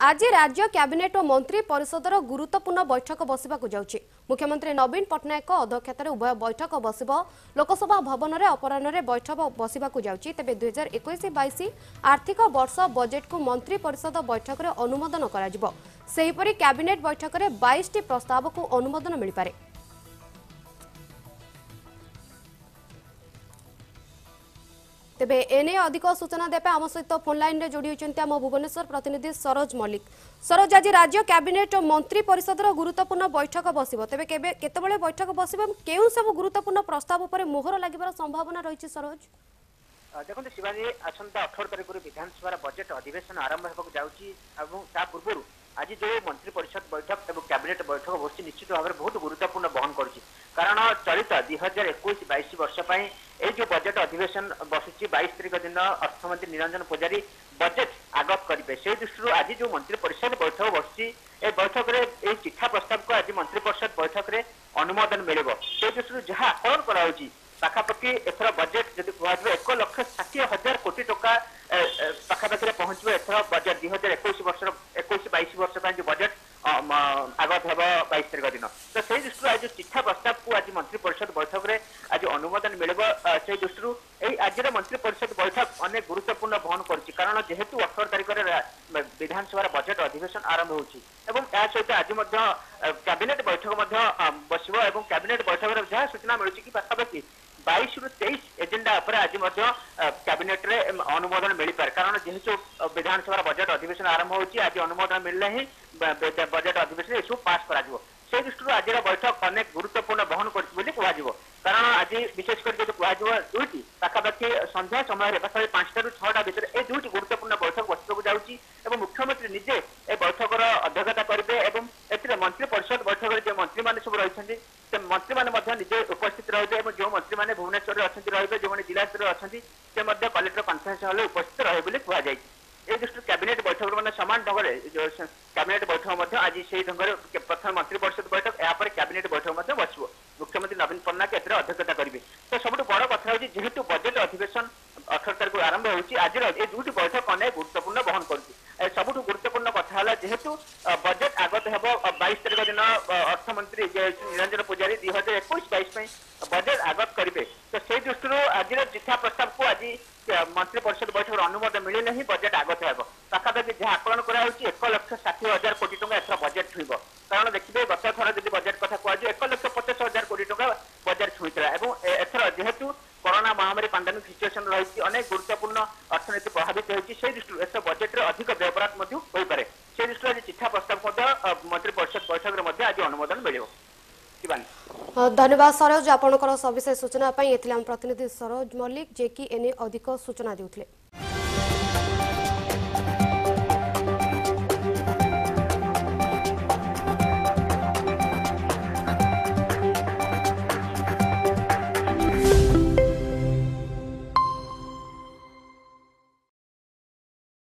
आज राज्य कैबिनेट और मंत्री परिषदर गुरुत्वपूर्ण बैठक बसवाक जाउछि। मुख्यमंत्री नवीन पट्टनायक अध्यक्षतार उभय बैठक बसिब। लोकसभा भवन में अपराह्न बैठक बसवाक जाउछि। तेबे 2021-22 आर्थिक वर्ष बजेट को मंत्री परिषद बैठक में अनुमोदन कराजिबो। सेहिपरि कैबिनेट बैठक में 22टी प्रस्ताव को अनुमोदन मिल पारे। तेबे एने अधिक सूचना देपे आम सहित फोन लाइन रे जोड़ी होइचंती आम भुवनेश्वर प्रतिनिधि सरोज मल्लिक। सरोज, आज राज्य कैबिनेट मंत्री परिषदर गुरुत्वपूर्ण बैठक बसिबो। तेबे केतेबेले बैठक बसिबो, केउ सब गुरुत्वपूर्ण प्रस्ताव उपरे मोहर लागिबार संभावना रहिछि सरोज? देखो शिवाजी, आसंता 18 तारिख विधानसभा बजेट अधिवेशन आरंभ होगा जाउछि एवं ता पूर्व आज जो मंत्री परिषद बैठक और कैबिनेट बैठक बस निश्चित भाव में बहुत गुरुत्वपूर्ण बहन करुच्ची। कारण चलित 2021-22 वर्ष ये जो बजेट अधिवेशन बसुची 22 तारिख दिन अर्थमंत्री निरंजन पूजारी बजेट आगत करेंगे। से दृष्टि आज जो मंत्री परिषद बैठक बसुची ए बैठक में चिठा प्रस्ताव को आज मंत्री परिषद बैठक में अनुमोदन मिले। से दृष्टि जहाँ आकलन कराई पाखापाखि एथर बजेट जब कह 1,60,000 कोटी टका पाखापाखि पहुंचो। एथर बजेट 2021-22 वर्ष जो बजेट आगत हम 22 तारिख दिन। तो से दृष्टि आज चिठा प्रस्ताव को आज मंत्री परिषद बैठक में आज अनुमोदन मिले। से दृष्टि आज मंत्री परिषद बैठक अनेक गुरुत्वपूर्ण बहन कर। कारण जेहेतु 18 तारिख विधानसभा बजेट अधिवेशन आरंभ होछि एवं या सहित आज कैबिनेट बैठक बस। कैबिनेट बैठक जहाँ सूचना मिलूँ कि पाखापाखि 22 ରୁ 23 एजेंडा आज कैबिनेट रे अनुमोदन मिल पारे। कारण जेहेतु विधानसभा बजेट अधिवेशन आरंभ होछि आज अनुमोदन मिलले ही बजेट अधिवेशन इसु पास करा जिवो। से दृष्टि आज बैठक अनेक गुरुत्वपूर्ण बहन कर। कारण आज विशेषकर जो कह दुईटी पाखापाखि संध्या समय पाखापाखि 5टा ରୁ 6टा भितर ए दुईटी गुरुत्वपूर्ण बैठक बसवाक जाउछि एवं मुख्यमंत्री निजे ए बैठकर अध्यक्षता करेंगे। एवं ए मंत्री परिषद बैठक जो मंत्री मैंने सब रही मंत्री मैंने निजे उपस्थित रहे। जो मंत्री मैंने भुवनेश्वर रही जो जिला स्तर अच्छे कलेक्टर कन्फरेन्स हॉल उपस्थित रहे कहुई। ए दृष्टि कैबिनेट बैठक मैंने सामान ढंग से कैबिनेट बैठक आज से ढंग प्रथम मंत्री परिषद बैठक यापर कैबिनेट बैठक बस। मुख्यमंत्री नवीन पट्टनायक एथर अध्यक्षता करेंगे। तो सब बड़ कथा हो जेहेतु बजेट अधिवेशन 18 तारिख आरंभ होगी आज ये दुईटी बैठक अनेक गुरुत्वपूर्ण बहन कर। सबुठ गुरुत्वपूर्ण कथा है जेहेतु बजेट आगत हम 22 तारिख दिन अर्थमंत्री निरंजन पूजारी 2021-22 बजेट आगत करेंगे। तो से दृष्टि आज चिठा प्रस्ताव को आज मंत्री परिषद बैठक अनुमोदन मिले नहीं बजेट आगत हो। पाखापाखि जहाँ आकलन कराई 1,60,000 कोटी टका एथर बजेट छुईब। कारण देखिए गत थर जब बजेट कथा कहुए 1,50,000 कोटी टका बजेट छुईला। एथर जेहेतु कोरोना महामारी पैंडेमिक सिचुएशन रही अनेक गुरुत्वपूर्ण अर्थनीति प्रभावित होती से दृष्टि एथर बजेट अधिक व्ययबराद हो पाए। से दृष्टि आज चिठा प्रस्ताव मंत्री परिषद बैठक में आज अनुमोदन मिले। धन्यवाद सरोज, आपणकर सविशेष सूचना प्रतिनिधि सरोज मल्लिक जे कि एने अधिक सूचना देउथिले।